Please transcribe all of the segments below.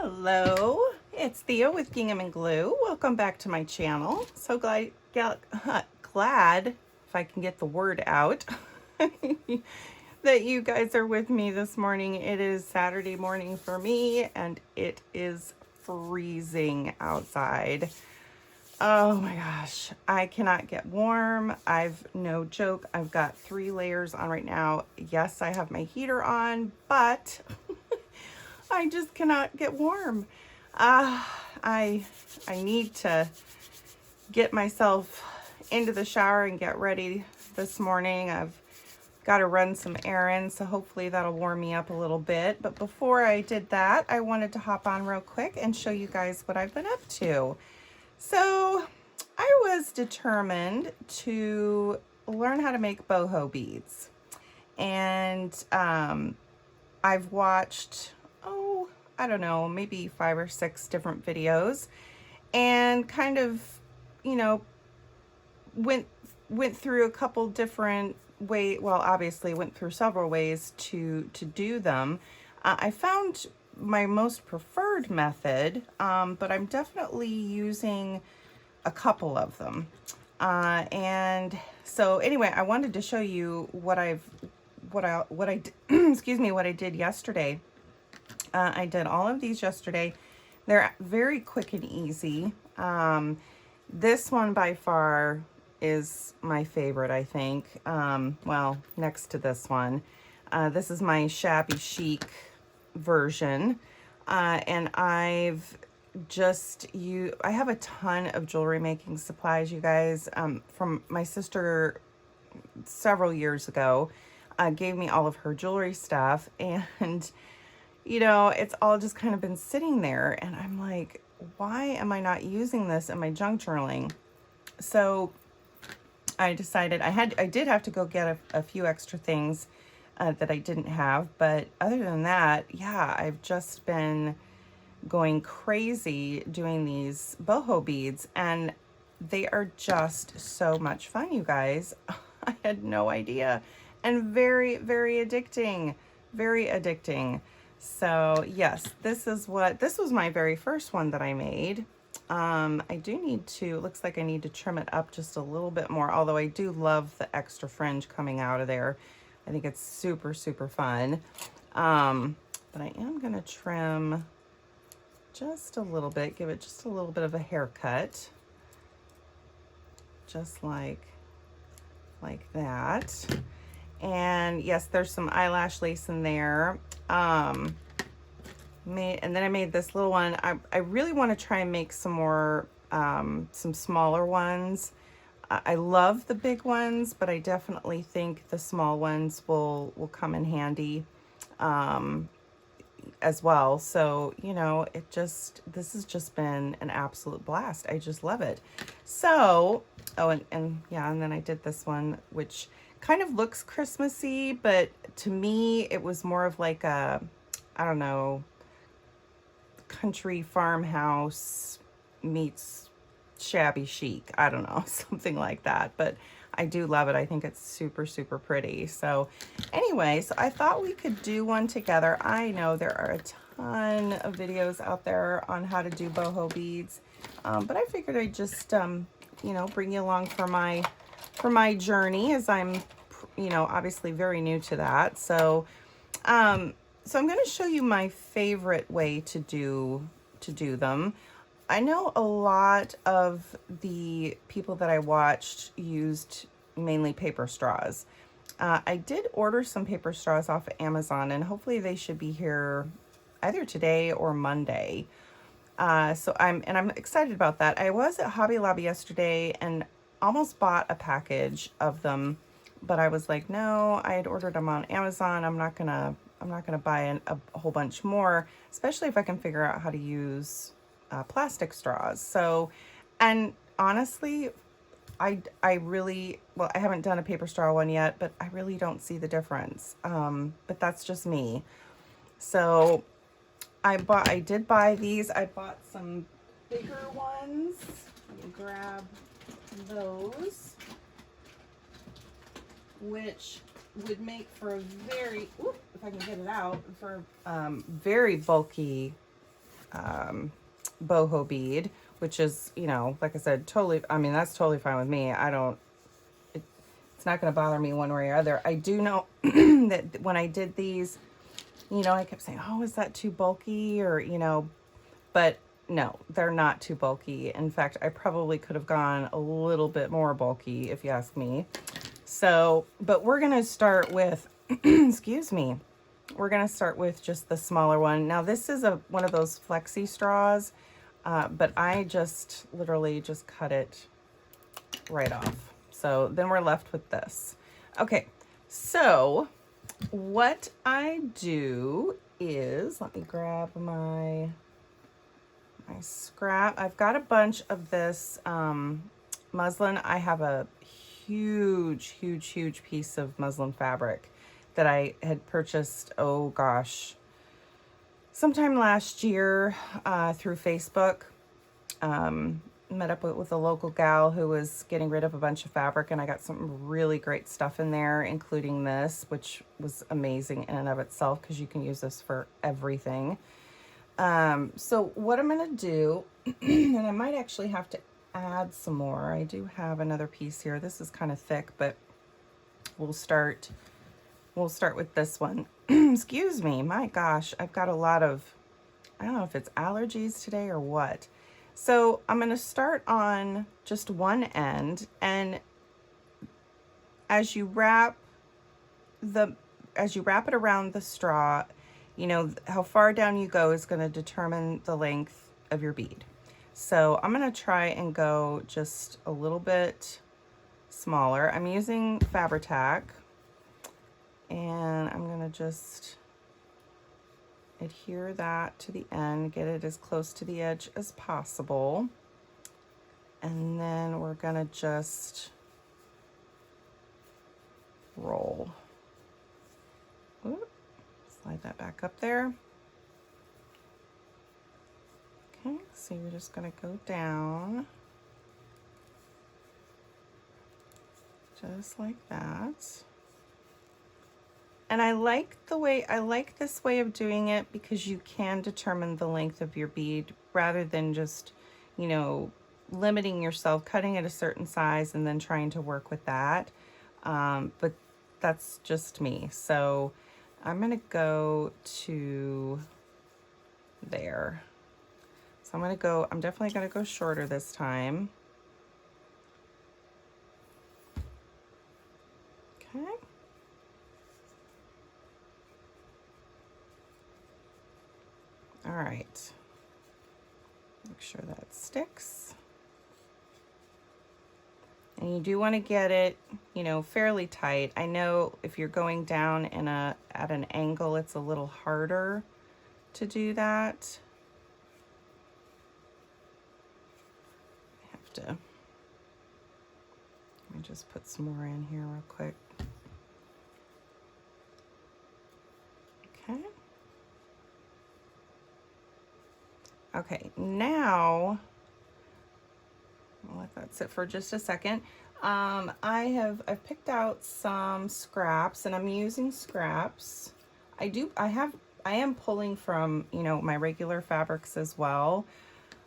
Hello, it's Thea with Gingham and Glue. Welcome back to my channel. So glad, if I can get the word out, that you guys are with me this morning. It is Saturday morning for me, and it is freezing outside. Oh my gosh, I cannot get warm. No joke, I've got 3 layers on right now. Yes, I have my heater on, but I just cannot get warm. I need to get myself into the shower and get ready this morning. I've got to run some errands, so hopefully that'll warm me up a little bit. But before I did that, I wanted to hop on real quick and show you guys what I've been up to. So I was determined to learn how to make boho beads. And I've watched, I don't know, maybe 5 or 6 different videos, and kind of, went through a couple different ways. Well, obviously went through several ways to do them. I found my most preferred method, but I'm definitely using a couple of them. And so anyway, I wanted to show you what I excuse me, what I did yesterday. I did all of these yesterday. They're very quick and easy. This one by far is my favorite, I think. Well, next to this one. This is my shabby chic version. And I have a ton of jewelry making supplies, you guys, from my sister several years ago. Gave me all of her jewelry stuff, and it's all just kind of been sitting there, and I'm like, why am I not using this in my junk journaling? So I decided I did have to go get a few extra things that I didn't have, but other than that, yeah, I've just been going crazy doing these boho beads, and they are just so much fun, you guys. I had no idea, and very, very addicting, very addicting. So yes, this was my very first one that I made. I do need to, looks like I need to trim it up just a little bit more, although I do love the extra fringe coming out of there. I think it's super, super fun. But I am going to trim just a little bit, give it just a little bit of a haircut, just like that. And yes, there's some eyelash lace in there. And then I made this little one. I really want to try and make some more, some smaller ones. I love the big ones, but I definitely think the small ones will come in handy, as well. So, this has just been an absolute blast. I just love it. So, and then I did this one, which kind of looks Christmassy, but to me, it was more of like a, I don't know, country farmhouse meets shabby chic. I don't know, something like that. But I do love it. I think it's super, super pretty. So anyway, so I thought we could do one together. I know there are a ton of videos out there on how to do boho beads, but I figured I'd just, bring you along for my journey, as I'm, obviously very new to that. So, so I'm going to show you my favorite way to do them. I know a lot of the people that I watched used mainly paper straws. I did order some paper straws off of Amazon, and hopefully they should be here either today or Monday. So I'm excited about that. I was at Hobby Lobby yesterday and almost bought a package of them, but I was like, no, I had ordered them on Amazon. I'm not gonna buy a whole bunch more, especially if I can figure out how to use plastic straws. So, and honestly, I really, well, I haven't done a paper straw one yet, but I really don't see the difference. But that's just me. So I did buy these. I bought some bigger ones. Let me grab those, which would make for a very, if I can get it out, for very bulky boho bead, which is, you know, like I said, totally, I mean, that's totally fine with me. It's not going to bother me one way or other. I do know that when I did these, you know, I kept saying, oh, is that too bulky? Or, you know, but no, they're not too bulky. In fact, I probably could have gone a little bit more bulky if you ask me. So, but we're going to start with, excuse me, we're going to start with just the smaller one. Now this is one of those flexi straws, but I just literally just cut it right off. So then we're left with this. Okay, so what I do is, let me grab my scrap. I've got a bunch of this muslin. I have a huge piece of muslin fabric that I had purchased, oh gosh, sometime last year through Facebook. Met up with a local gal who was getting rid of a bunch of fabric, and I got some really great stuff in there, including this, which was amazing in and of itself because you can use this for everything. So what I'm going to do, and I might actually have to add some more. I do have another piece here. This is kind of thick, but we'll start with this one. Excuse me. My gosh, I've got a lot of, I don't know if it's allergies today or what. So I'm going to start on just one end, and as you wrap it around the straw, you know, how far down you go is going to determine the length of your bead. So I'm going to try and go just a little bit smaller. I'm using Fabri-Tac, and I'm going to just adhere that to the end, get it as close to the edge as possible. And then we're going to just roll. Ooh, slide that back up there. Okay, so we're just going to go down just like that. And I like this way of doing it because you can determine the length of your bead rather than just, you know, limiting yourself, cutting it a certain size and then trying to work with that. But that's just me. So I'm going to go to there. So I'm definitely going to go shorter this time. Okay. All right, make sure that sticks. And you do want to get it, you know, fairly tight. I know if you're going down at an angle, it's a little harder to do that. I have to, let me just put some more in here real quick. Okay. Okay, now I'll let that sit for just a second. I've picked out some scraps, and I'm using scraps. I am pulling from, you know, my regular fabrics as well,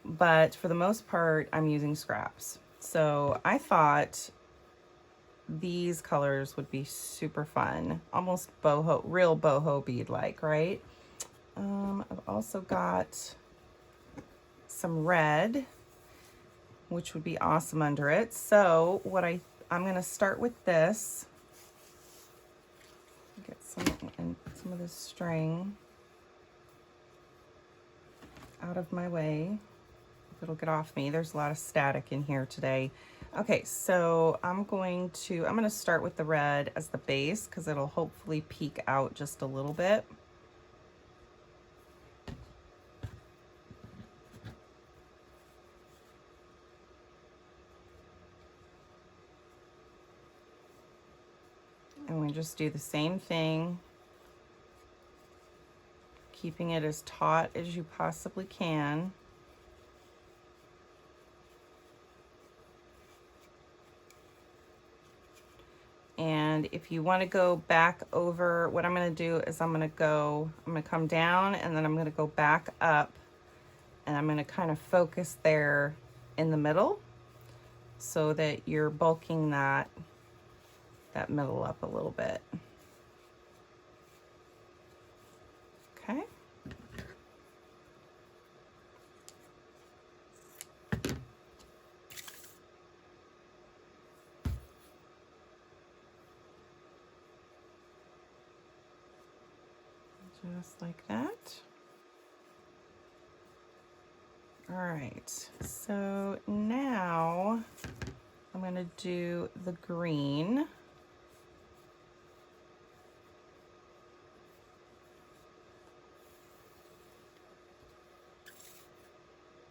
but for the most part, I'm using scraps. So I thought these colors would be super fun, almost boho, real boho bead like, right? I've also got some red, which would be awesome under it. So what I'm going to start with this. Get some of this string out of my way. It'll get off me. There's a lot of static in here today. Okay, so I'm going to start with the red as the base because it'll hopefully peek out just a little bit. And we just do the same thing, keeping it as taut as you possibly can. And if you want to go back over, what I'm going to do is I'm going to come down, and then I'm going to go back up And I'm going to kind of focus there in the middle so that you're bulking that middle up a little bit. Okay. Just like that. All right, so now I'm going to do the green.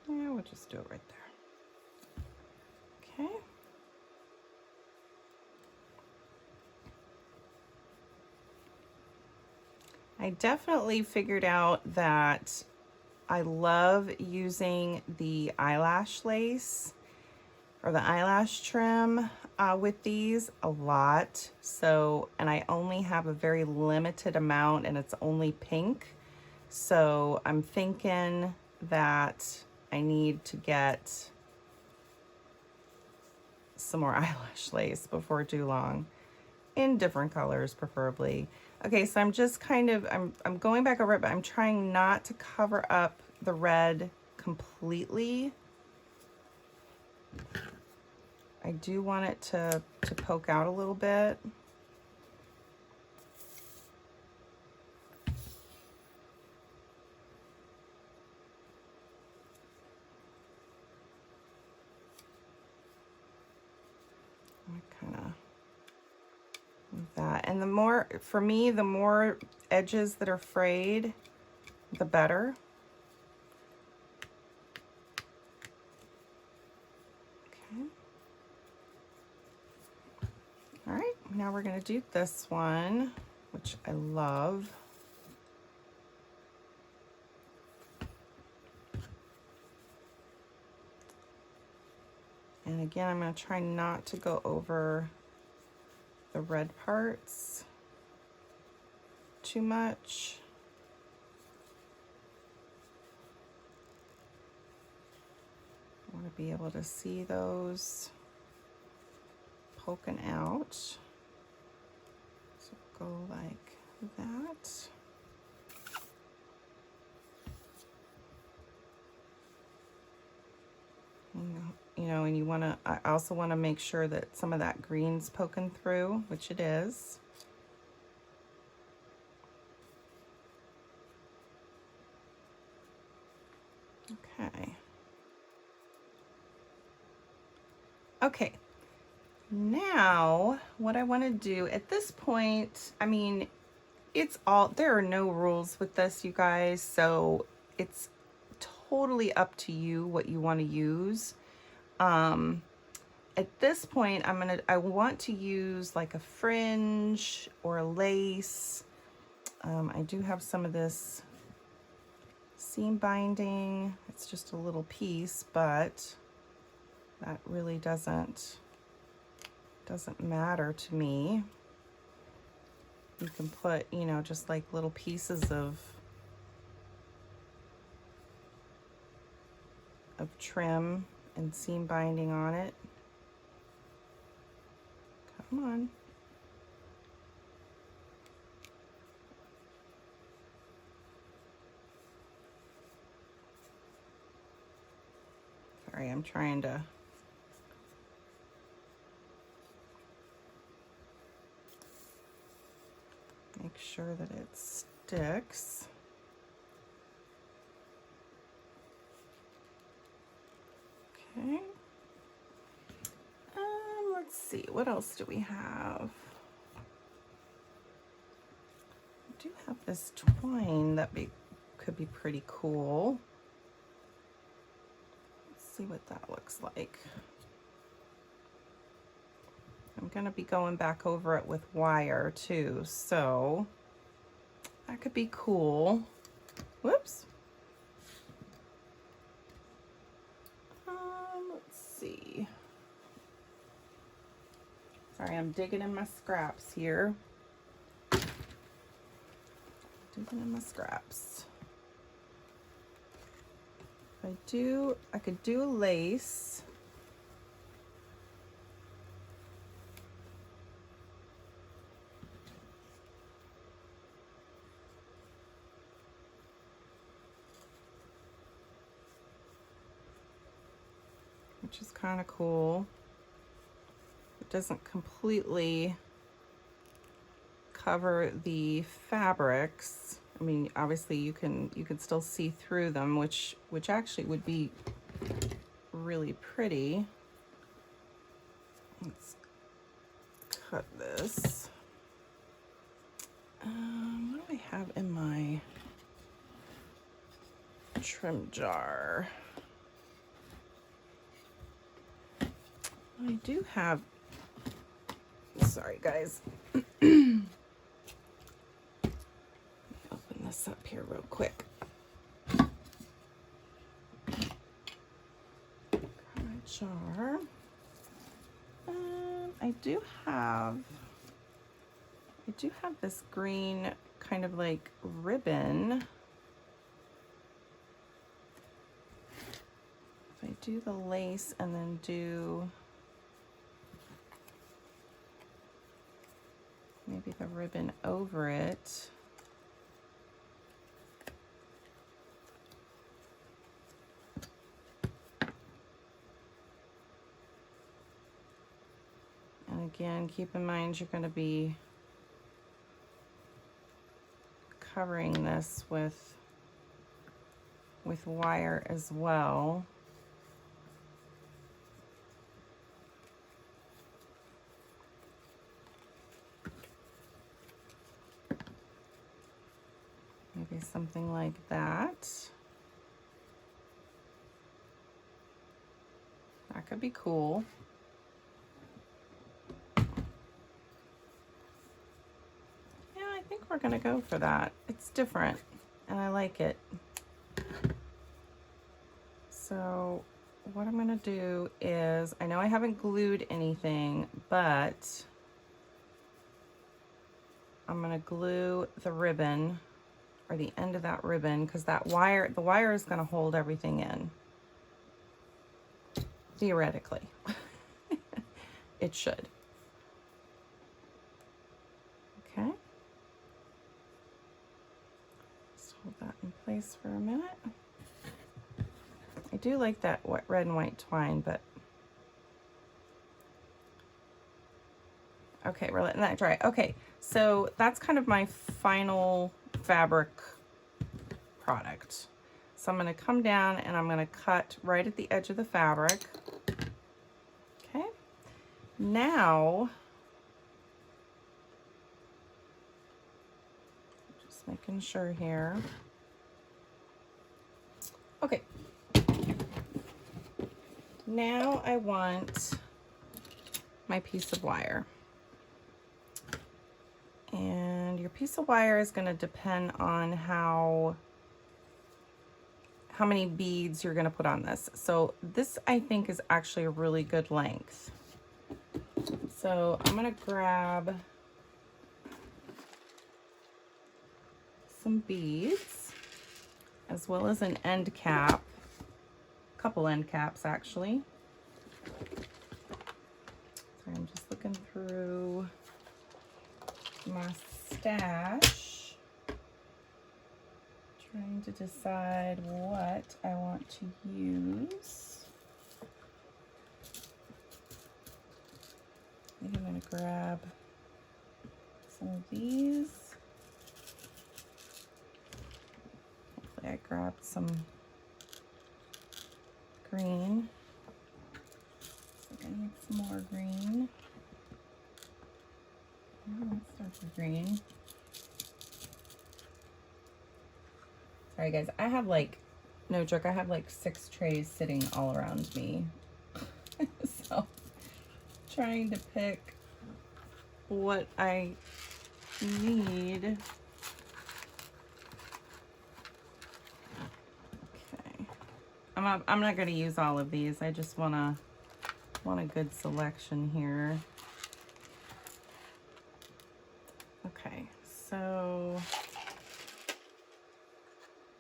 Yeah, we'll just do it right there. Okay. I definitely figured out that I love using the eyelash lace or the eyelash trim with these a lot. So, and I only have a very limited amount and it's only pink. So I'm thinking that I need to get some more eyelash lace before too long, in different colors preferably. Okay, so I'm just kind of, I'm going back over it, but I'm trying not to cover up the red completely. I do want it to poke out a little bit. Kind of that, and the more, for me, the more edges that are frayed, the better. Okay. All right, now we're going to do this one, which I love. And again, I'm going to try not to go over the red parts too much. I want to be able to see those poking out. So go like that. You know, and you want to, I also want to make sure that some of that green's poking through, which it is. Okay. Okay. Now, what I want to do at this point, I mean, it's all, there are no rules with this, you guys, so it's totally up to you what you want to use. At this point, I want to use like a fringe or a lace. I do have some of this seam binding. It's just a little piece, but that really doesn't matter to me. You can put, you know, just like little pieces of trim and seam binding on it. Come on. Sorry, I'm trying to make sure that it sticks. Okay. Let's see, what else do we have? I do have this twine that could be pretty cool. Let's see what that looks like. I'm gonna be going back over it with wire too, so that could be cool. Whoops. Let's see. Sorry, I'm digging in my scraps here. Digging in my scraps. I could do a lace. Which is kind of cool. It doesn't completely cover the fabrics. I mean, obviously you can still see through them, which actually would be really pretty. Let's cut this. What do I have in my trim jar? I do have, sorry guys. Open this up here real quick. My jar. I do have this green kind of like ribbon. If I do the lace and then do maybe the ribbon over it. And again, keep in mind you're going to be covering this with wire as well. Maybe something like that. That could be cool. I think we're gonna go for that. It's different and I like it. So what I'm gonna do is, I know I haven't glued anything, but I'm gonna glue the ribbon, or the end of that ribbon, because that wire, the wire is gonna hold everything in. Theoretically. It should. Okay. Hold that in place for a minute. I do like that red and white twine, but okay, we're letting that dry. Okay, so that's kind of my final fabric product. So I'm going to come down and I'm going to cut right at the edge of the fabric. Okay, now just making sure here. Okay, now I want my piece of wire. And your piece of wire is going to depend on how many beads you're going to put on this. So this, I think, is actually a really good length. So I'm going to grab some beads, as well as an end cap, a couple end caps actually. Sorry, I'm just looking through my stash, trying to decide what I want to use. I think I'm going to grab some of these. Hopefully I grabbed some green. I need some more green. Let's start with green. Sorry guys, I have like, no joke, I have like 6 trays sitting all around me. So, trying to pick what I need. Okay. I'm not going to use all of these. I just want a good selection here. Okay, so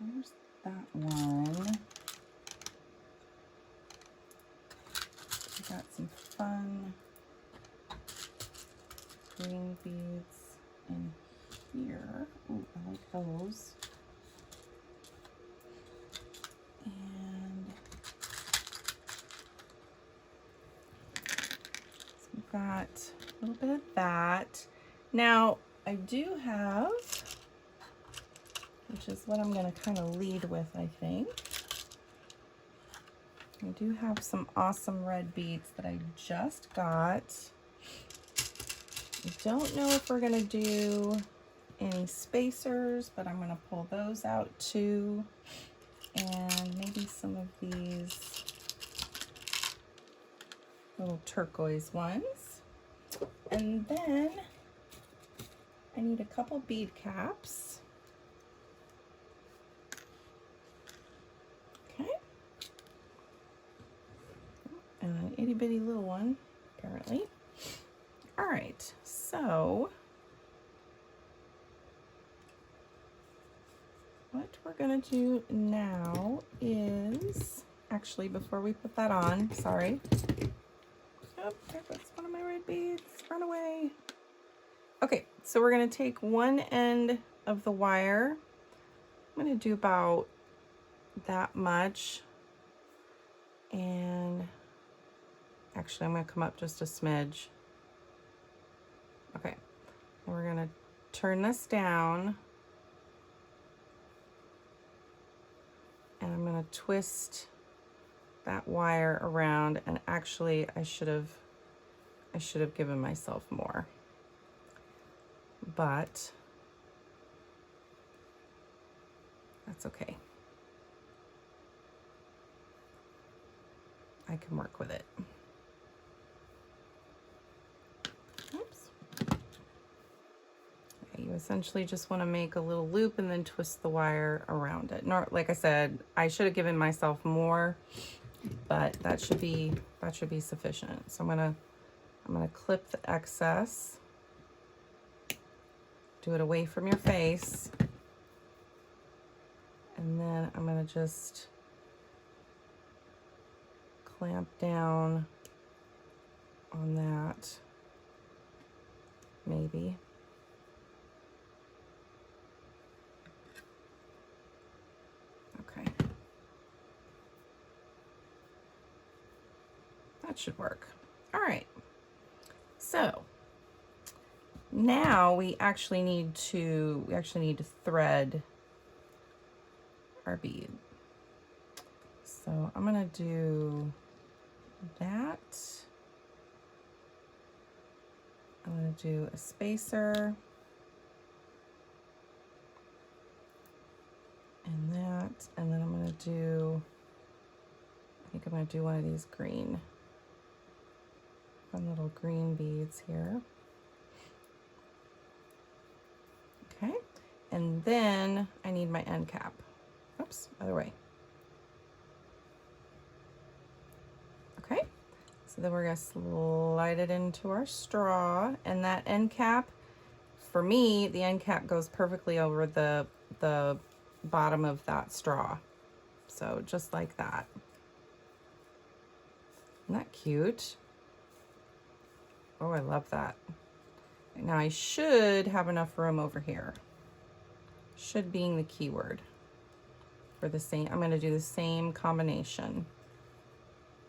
there's that one. holes. And so we've got a little bit of that. Now, I do have, which is what I'm going to kind of lead with, I think. I do have some awesome red beads that I just got. I don't know if we're going to do any spacers, but I'm going to pull those out too. And maybe some of these little turquoise ones. And then I need a couple bead caps. Okay. And an itty bitty little one, apparently. All right, so what we're gonna do now is, actually before we put that on, sorry. Oh, there goes one of my red beads, run away. Okay, so we're gonna take one end of the wire. I'm gonna do about that much. And actually I'm gonna come up just a smidge. Okay, and we're gonna turn this down. And I'm gonna twist that wire around, and actually I should have given myself more. But that's okay. I can work with it. Oops. Okay, you essentially just want to make a little loop and then twist the wire around it. Like I said, I should have given myself more, but that should be sufficient. So I'm gonna clip the excess. Do it away from your face. And then I'm gonna just clamp down on that, maybe. Okay. That should work. All right. So now we actually need to thread our bead. So I'm gonna do that. I'm gonna do a spacer and that, and then I'm gonna do, I think I'm gonna do one of these green, fun little green beads here. Okay, and then I need my end cap. Oops, other way. Okay, so then we're gonna slide it into our straw, and that end cap, for me, the end cap goes perfectly over the bottom of that straw. So just like that. Isn't that cute? Oh, I love that. Now I should have enough room over here. Should being the keyword for the same. I'm going to do the same combination.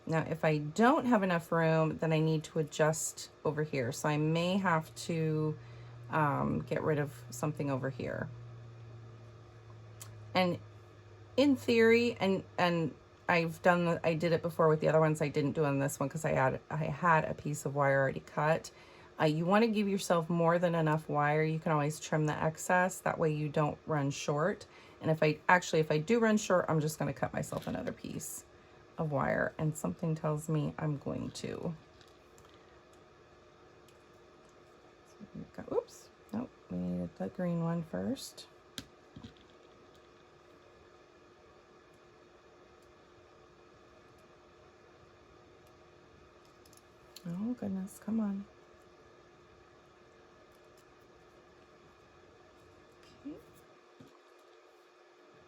Now, if I don't have enough room, then I need to adjust over here. So I may have to get rid of something over here. And in theory, and I did it before with the other ones. I didn't do on this one because I had a piece of wire already cut. You want to give yourself more than enough wire. You can always trim the excess. That way you don't run short. And if I do run short, I'm just going to cut myself another piece of wire. And something tells me I'm going to. So we've got, oops, nope, we needed the green one first. Oh goodness, come on. Okay.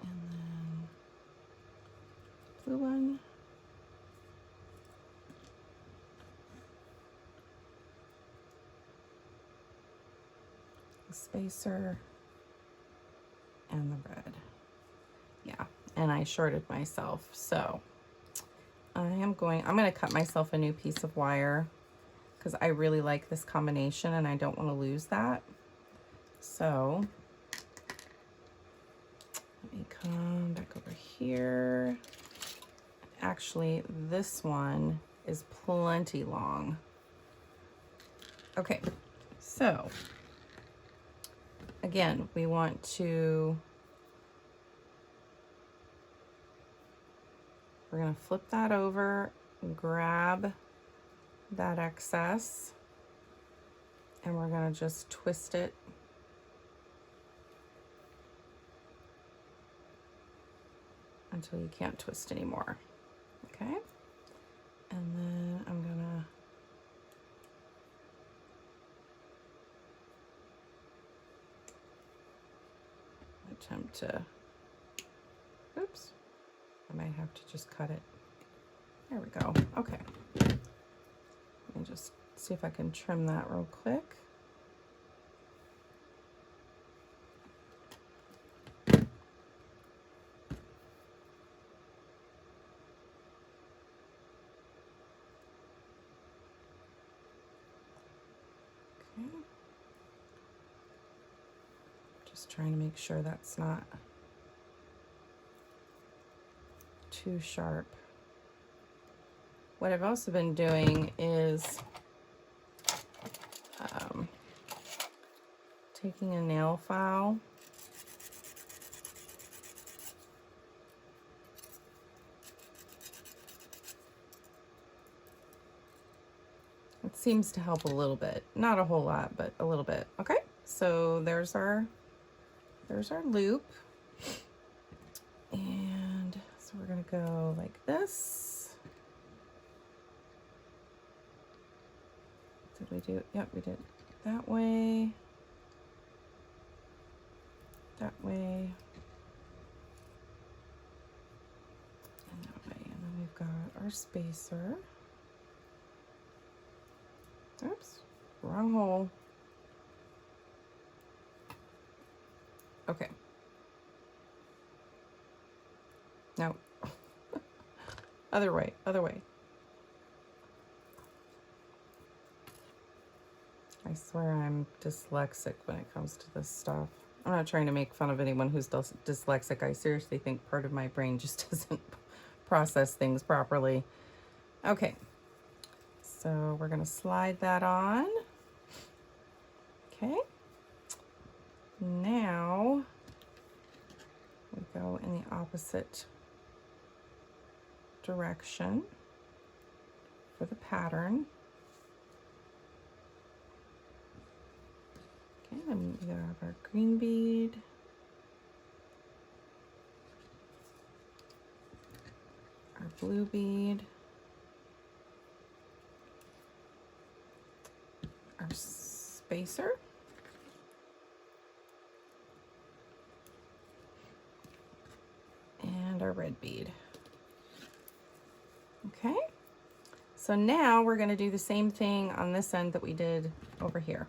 And then blue one. A spacer. and I shorted myself. So I'm going to cut myself a new piece of wire because I really like this combination and I don't want to lose that. So let me come back over here. Actually, this one is plenty long. Okay, so again, we want to, we're going to flip that over, grab that excess, and we're going to just twist it until you can't twist anymore. Okay, and then I'm gonna attempt to, oops, I might have to just cut it. There we go. Okay, let me just see if I can trim that real quick. Okay. Just trying to make sure that's not too sharp. What I've also been doing is taking a nail file it seems to help a little bit, not a whole lot, but a little bit. Okay, so there's our loop, and so we're gonna go like this. Did we do it? Yep, we did that way, that way, and that way, and then we've got our spacer. Oops, wrong hole. Okay. No. Other way, other way. I swear I'm dyslexic when it comes to this stuff. I'm not trying to make fun of anyone who's dyslexic. I seriously think part of my brain just doesn't process things properly. Okay, so we're gonna slide that on. Okay, now we go in the opposite direction for the pattern. Okay, then we have our green bead. Our blue bead. Our spacer. And our red bead. Okay, so now we're going to do the same thing on this end that we did over here.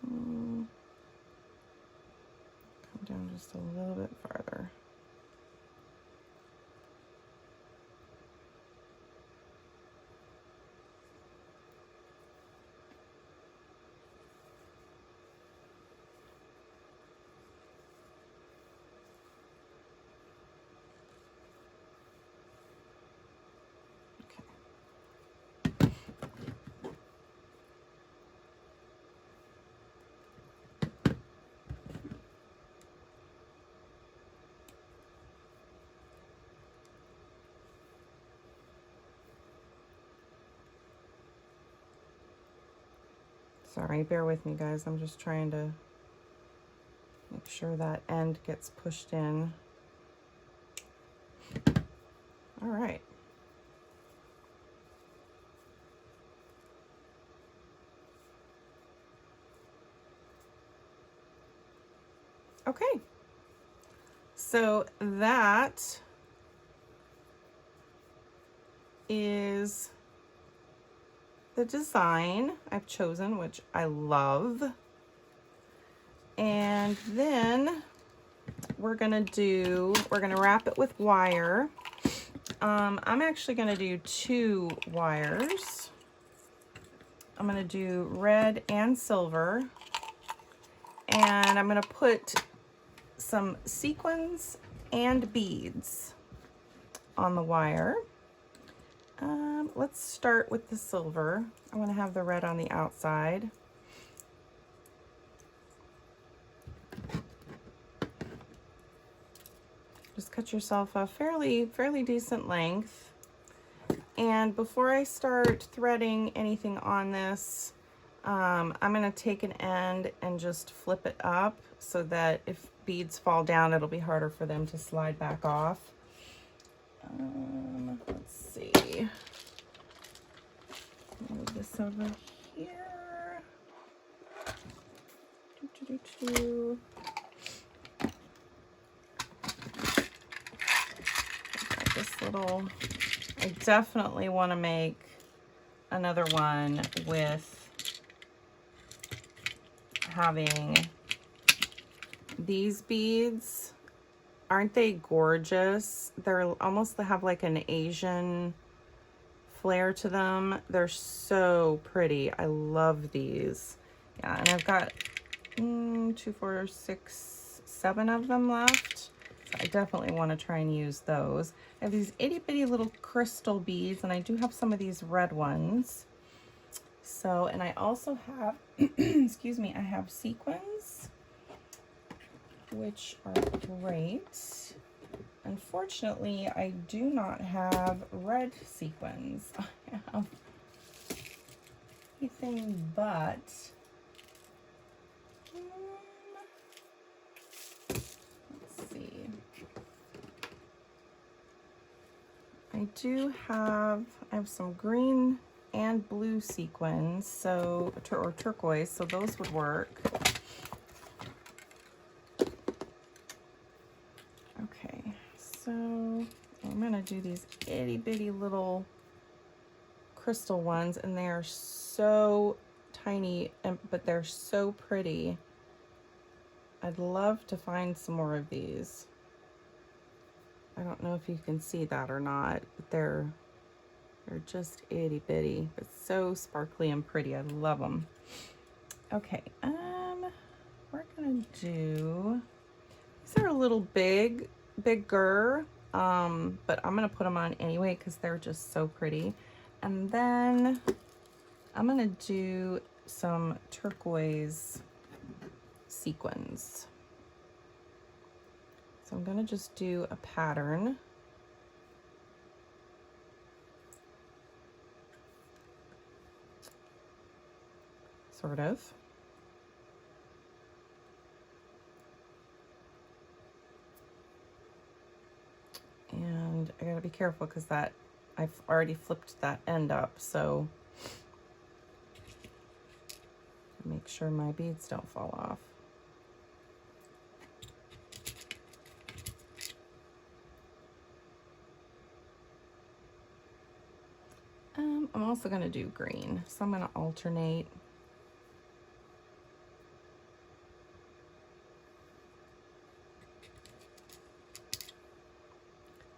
Come down just a little bit farther. Sorry, bear with me, guys. I'm just trying to make sure that end gets pushed in. All right. Okay. So that is the design I've chosen, which I love. And then we're gonna wrap it with wire. I'm actually gonna do 2 wires. I'm gonna do red and silver, and I'm gonna put some sequins and beads on the wire. Let's start with the silver. I'm gonna have the red on the outside. Just cut yourself a fairly decent length. And before I start threading anything on this, I'm gonna take an end and just flip it up so that if beads fall down, it'll be harder for them to slide back off. Let's see. Move this over here. Got this little, I definitely want to make another one with having these beads. Aren't they gorgeous? They're almost, they have like an Asian flair to them. They're so pretty. I love these. Yeah, and I've got 2, 4, 6, 7 of them left. So I definitely want to try and use those. I have these itty bitty little crystal beads, and I do have some of these red ones. So, and I also have, excuse me, I have sequins, which are great. Unfortunately, I do not have red sequins. I have anything but let's see. I have some green and blue sequins, so or turquoise, so those would work. Okay, so I'm gonna do these itty bitty little crystal ones, and they are so tiny, but they're so pretty. I'd love to find some more of these. I don't know if you can see that or not, but they're just itty bitty, but so sparkly and pretty. I love them. Okay, we're gonna do, these are a little bigger, but I'm gonna put them on anyway because they're just so pretty. And then I'm gonna do some turquoise sequins. So I'm gonna just do a pattern. Sort of. And I gotta be careful because that, I've already flipped that end up, so make sure my beads don't fall off. I'm also gonna do green, so I'm gonna alternate.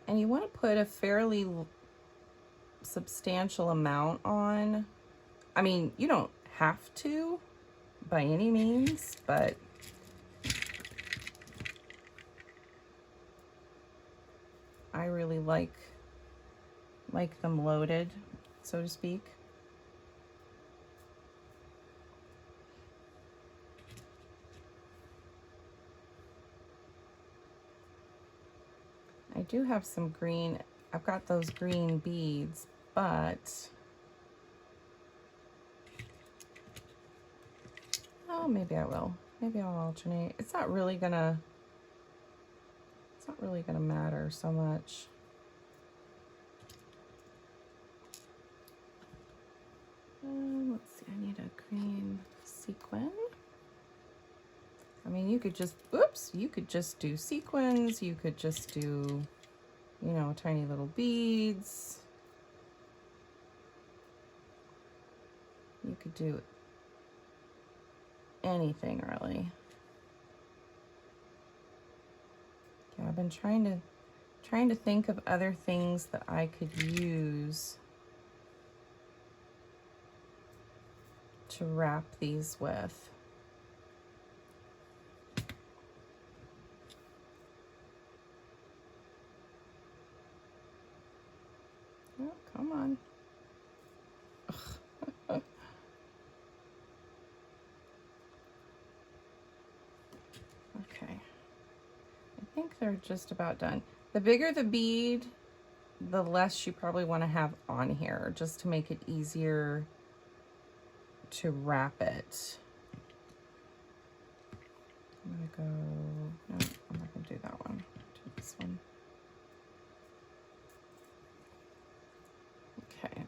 And you want to put a fairly substantial amount on. I mean, you don't have to by any means, but I really like them loaded, so to speak. I do have some green, I've got those green beads, but oh, maybe I will. Maybe I'll alternate. It's not really gonna matter so much. Let's see, I need a green sequin. I mean, you could just, oops, you could just do sequins. You could just do, you know, tiny little beads. You could do anything really. Yeah, I've been trying to think of other things that I could use to wrap these with. Oh, come on. Okay. I think they're just about done. The bigger the bead, the less you probably want to have on here, just to make it easier to wrap it. I'm gonna go, no, I'm not gonna do that one. Do this one. Okay.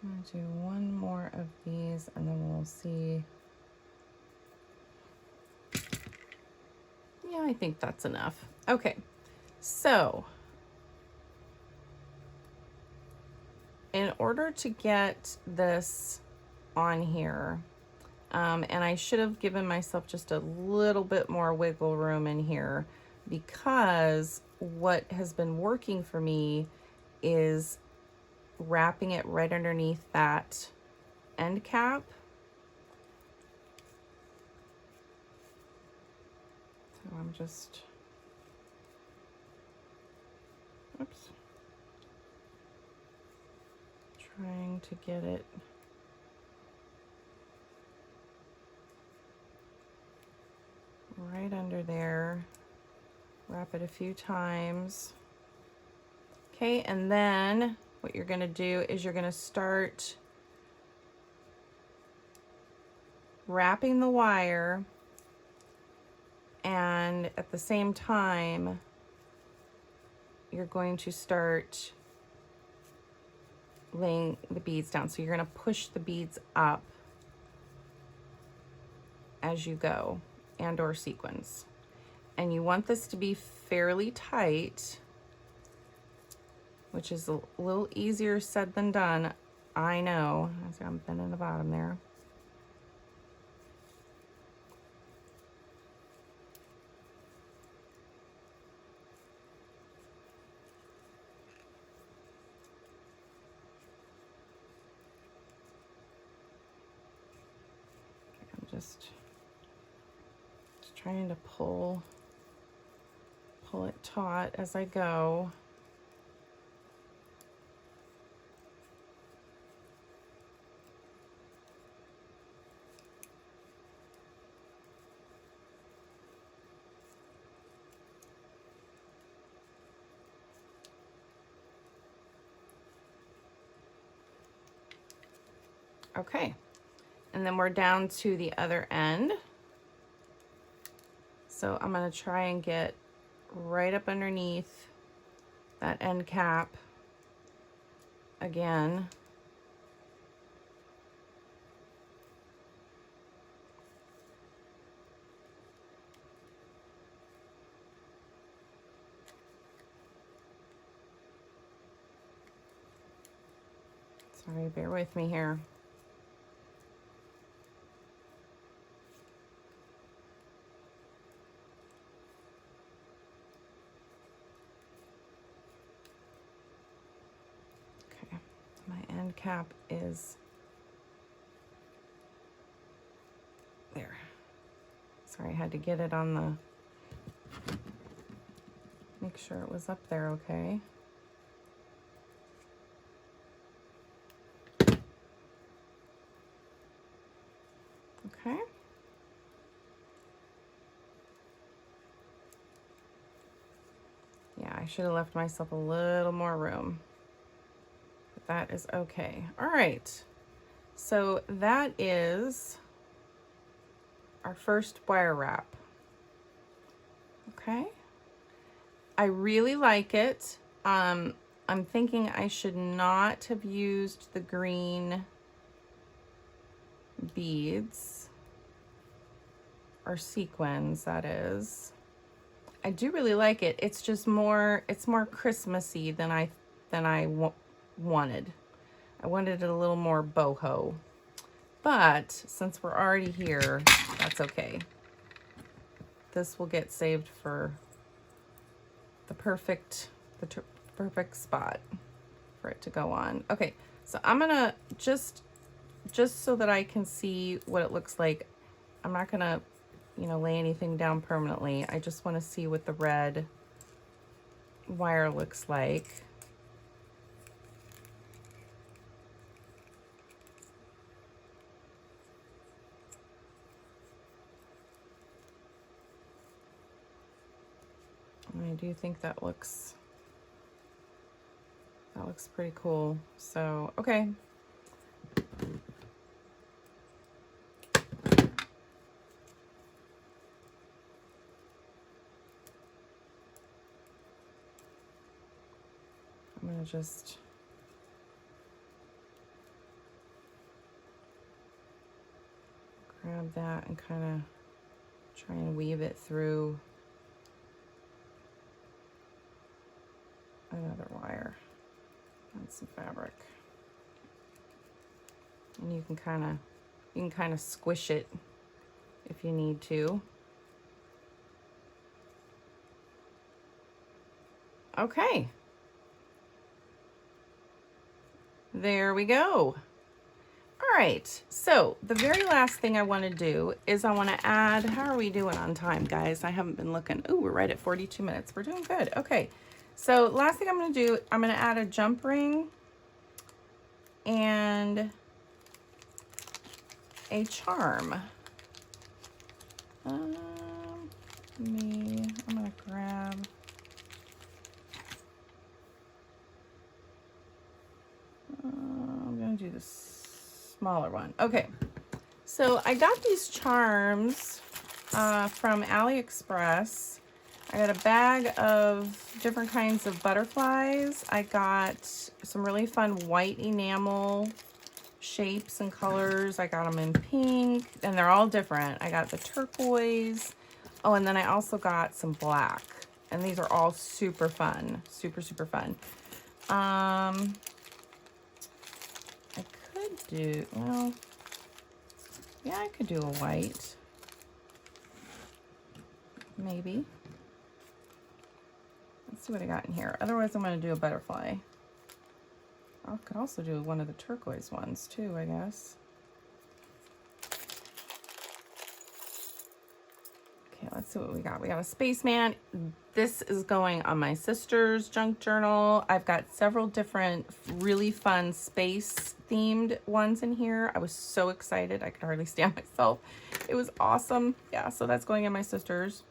I'm gonna do one more of these and then we'll see. Yeah, I think that's enough. Okay, so in order to get this on here, and I should have given myself just a little bit more wiggle room in here, because what has been working for me is wrapping it right underneath that end cap. So I'm just, oops, trying to get it right under there. Wrap it a few times. Okay, and then what you're gonna do is you're gonna start wrapping the wire, and at the same time you're going to start laying the beads down. So you're gonna push the beads up as you go, and or sequins. And you want this to be fairly tight, which is a little easier said than done. I know, I'm bending the bottom there. I'm just trying to pull it taut as I go. Okay, and then we're down to the other end. So I'm gonna try and get right up underneath that end cap again. Sorry, bear with me here. Okay, my end cap is there. Sorry, I had to get it on the, make sure it was up there okay. Okay. Yeah, I should have left myself a little more room, but that is okay. All right, so that is our first wire wrap. Okay, I really like it. I'm thinking I should not have used the green beads. or sequins, that is. I do really like it. It's just more, it's more Christmassy than I wanted. I wanted it a little more boho. But since we're already here, that's okay. This will get saved for the perfect spot for it to go on. Okay, so I'm gonna just so that I can see what it looks like, I'm not gonna, you know, lay anything down permanently. I just want to see what the red wire looks like. I do think that looks pretty cool. So, okay. I'm gonna just grab that and kind of try and weave it through another wire and some fabric. And you can kind of squish it if you need to. Okay. There we go. All right, so the very last thing I want to do is I want to add, how are we doing on time, guys? I haven't been looking. Ooh, we're right at 42 minutes. We're doing good. Okay, so last thing I'm going to do, I'm going to add a jump ring and a charm. I'm going to grab, I'm going to do this smaller one. Okay, so I got these charms from AliExpress. I got a bag of different kinds of butterflies. I got some really fun white enamel shapes and colors. I got them in pink, and they're all different. I got the turquoise. Oh, and then I also got some black, and these are all super fun, super fun. I could do, well, yeah, I could do a white, maybe. Let's see what I got in here. Otherwise, I'm going to do a butterfly. I could also do one of the turquoise ones too, I guess. Okay, let's see what we got. We got a spaceman. This is going on my sister's junk journal. I've got several different really fun space themed ones in here. I was so excited. I could hardly stand myself. It was awesome. Yeah, so that's going in my sister's.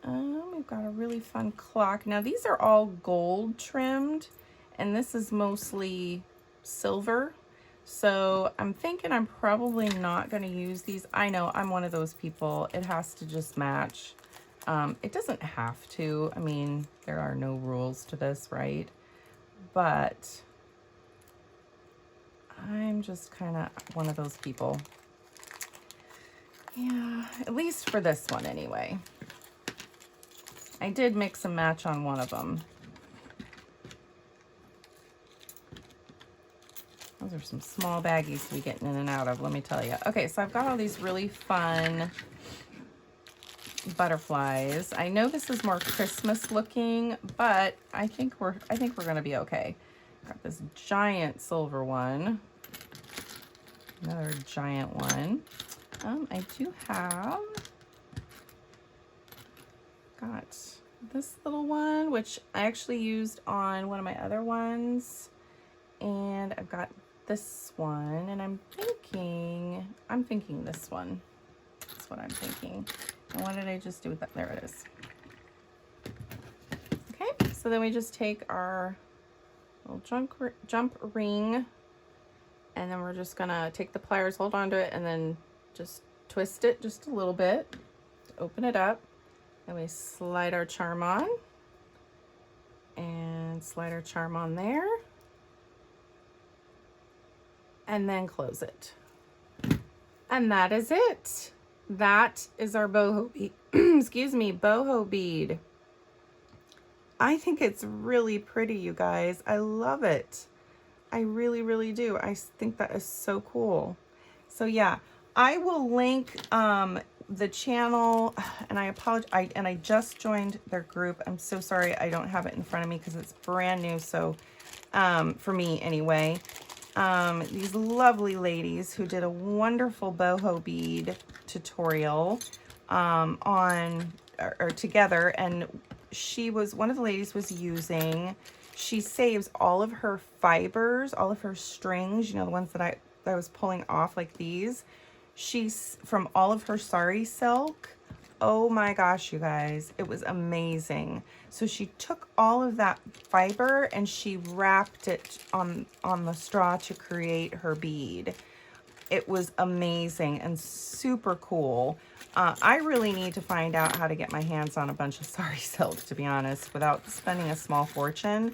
We've got a really fun clock. Now these are all gold trimmed, and this is mostly silver. So I'm thinking I'm probably not going to use these. I know I'm one of those people. It has to just match. It doesn't have to. I mean, there are no rules to this, right? But I'm just kind of one of those people. Yeah, at least for this one anyway. I did mix and match on one of them. Those are some small baggies to be getting in and out of, let me tell you. Okay, so I've got all these really fun butterflies. I know this is more Christmas looking, but I think we're gonna be okay. Got this giant silver one. Another giant one. I do have got this little one, which I actually used on one of my other ones. And I've got this one, and I'm thinking this one. That's what I'm thinking. And what did I just do with that? There it is. Okay, so then we just take our little jump ring, and then we're just gonna take the pliers, hold on to it, and then just twist it just a little bit to open it up. Then we slide our charm on, and slide our charm on there, and then close it. And that is it. that is our boho bead. Excuse me, boho bead. I think it's really pretty, you guys. I love it. I really, really do. I think that is so cool. So yeah, I will link the channel, and I apologize. I just joined their group. I'm so sorry I don't have it in front of me because it's brand new. So for me anyway, these lovely ladies who did a wonderful boho bead tutorial on or together, and one of the ladies was using, she saves all of her fibers, all of her strings, you know, the ones that I was pulling off like these. She's from all of her sari silk. Oh my gosh, you guys, it was amazing. So she took all of that fiber and she wrapped it on the straw to create her bead. It was amazing and super cool. I really need to find out how to get my hands on a bunch of sari silk, to be honest, without spending a small fortune.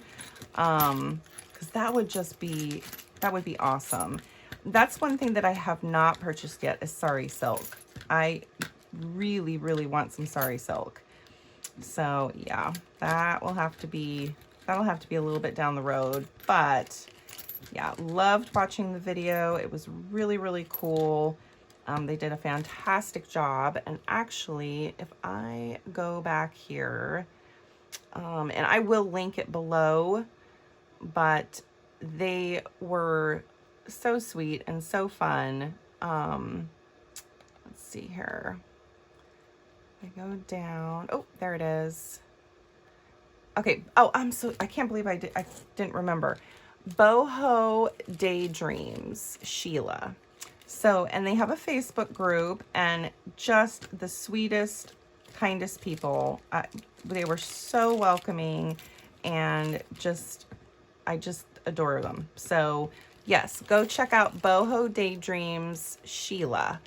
Because that would be awesome. That's one thing that I have not purchased yet is sari silk. I really, really want some sari silk. So yeah, that'll have to be a little bit down the road, but yeah, loved watching the video. It was really, really cool. They did a fantastic job. And actually, if I go back here, and I will link it below, but they were so sweet and so fun. Let's see here. I go down. Oh, there it is. Okay. Oh, I can't believe I didn't remember. Boho Daydreams, Sheila. So, and they have a Facebook group, and just the sweetest, kindest people. They were so welcoming, and I just adore them. So yes, go check out Boho Daydreams Sheila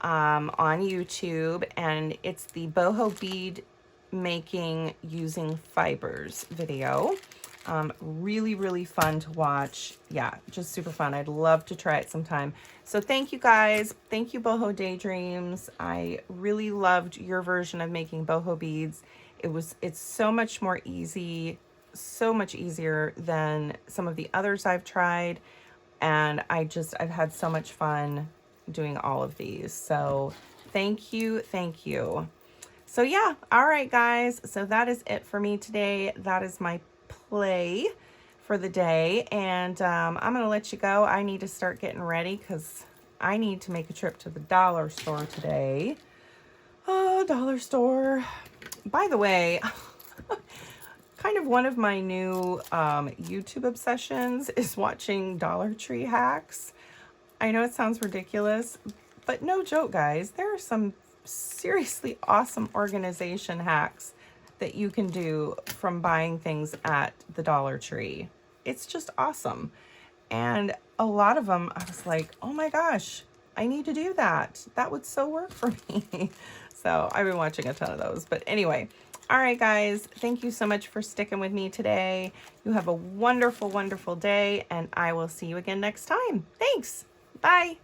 on YouTube, and it's the boho bead making using fibers video. Really, really fun to watch. Yeah, just super fun. I'd love to try it sometime. So thank you guys. Thank you, Boho Daydreams. I really loved your version of making boho beads. It's so much more easy, so much easier than some of the others I've tried. And I've had so much fun doing all of these. So thank you. Thank you. So yeah, all right, guys. So that is it for me today. That is my play for the day, and I'm gonna let you go. I need to start getting ready because I need to make a trip to the dollar store today. Oh, dollar store. By the way, kind of one of my new YouTube obsessions is watching Dollar Tree hacks. I know it sounds ridiculous, but no joke, guys. There are some seriously awesome organization hacks that you can do from buying things at the Dollar Tree. It's just awesome. And a lot of them, I was like, oh my gosh, I need to do that. That would so work for me. So I've been watching a ton of those. But anyway, all right, guys, thank you so much for sticking with me today. You have a wonderful, wonderful day, and I will see you again next time. Thanks. Bye.